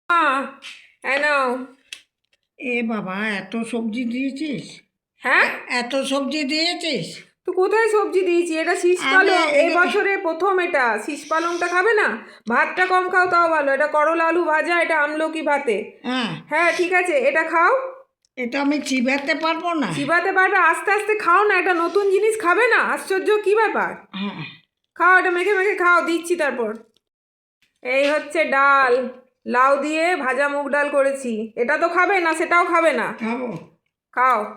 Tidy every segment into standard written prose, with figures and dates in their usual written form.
এই নাও। এ বাবা, এত সবজি দিয়েছিস? হ্যাঁ, এত সবজি দিয়েছিস? তো কোথায় সবজি দিয়েছি? এটা শীষ আমি পালং, এই এগুলো- বছরে প্রথম। এটা শীষ পালংটা খাবে না? ভাতটা কম খাও তাও ভালো। এটা করলা আলু ভাজা, এটা আমলকি ভাতে। হ্যাঁ, হ্যাঁ ঠিক আছে, এটা খাও। এটা আমি চিবাতে পারবো না। চিবাতে পারবে? আস্তে আস্তে খাও না, এটা নতুন জিনিস খাবে না? আশ্চর্য, কি ব্যাপার? হ্যাঁ, খাও, এটা মেখে মেখে খাও, দিচ্ছি তারপর। এই হচ্ছে ডাল, লাউ দিয়ে ভাজা মুগ ডাল করেছি। এটা তো খাবে না, সেটাও খাবে না। খাবো। খাও।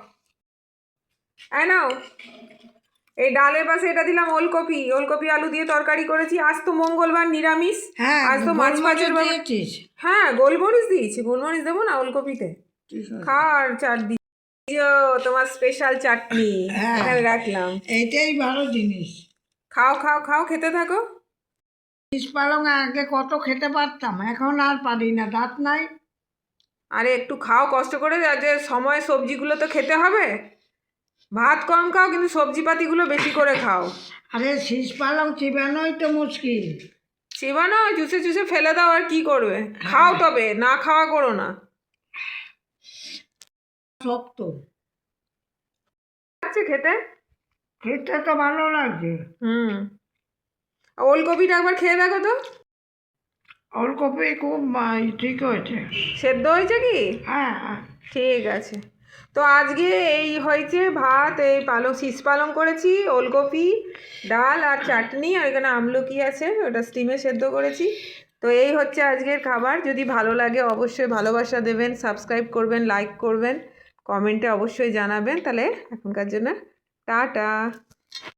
এই নাও। এই ডালের পাশে এটা দিলাম ওলকপি, ওলকপি আলু দিয়ে তরকারি করেছি। আজ তো মঙ্গলবার, নিরামিষ। হ্যাঁ, আজ তো মাছ গোলমরিচ ফাছের ব্যাপার। দিয়েছিস? হ্যাঁ, গোলমরিচ দিয়েছি। গোলমরিচ দেবো না ওলকপিতে? ঠিক আছে। খাও। আর চাট দিচ্ছি, তোমার স্পেশাল চাটনি হ্যাঁ, এখানে রাখলাম। এইটাই ভালো জিনিস। খাও খাও খাও, খেতে থাকো। শীষ পালং আগে কত খেতে পারতাম, এখন আর পারি না, দাঁত নাই। আরে একটু খাও কষ্ট করে, যে সময় সবজিগুলো তো খেতে হবে। ভাত কম খাও, কিন্তু সবজিপাতিগুলো বেশি করে খাও। আরে শীষ পালং চিবানোই তো মুশকিল। চিবানো, চুষে চুষে ফেলে দাও, আর কি করবে? খাও, তবে না খাওয়া করো না। শক্ত। আছে খেতে। খেতে তো ভালো লাগছে। হুম। ওলকপিটা একবার খেয়ে দেখো তো। ওলকপি খুব ঠিক হয়েছে। সেদ্ধ হয়েছে কি? হ্যাঁ, হ্যাঁ। ঠিক আছে। তো আজকে এই হয়েছে ভাত, এই পালং, শীষ পালং করেছি, ওলকপি, ডাল আর চাটনি, আর এখানে আমলকি আছে, ওটা স্টিমে সেদ্ধ করেছি। তো এই হচ্ছে আজকের খাবার। যদি ভালো লাগে অবশ্যই ভালোবাসা দেবেন, সাবস্ক্রাইব করবেন, লাইক করবেন, কমেন্টে অবশ্যই জানাবেন। তাহলে এখনকার জন্য টাটা।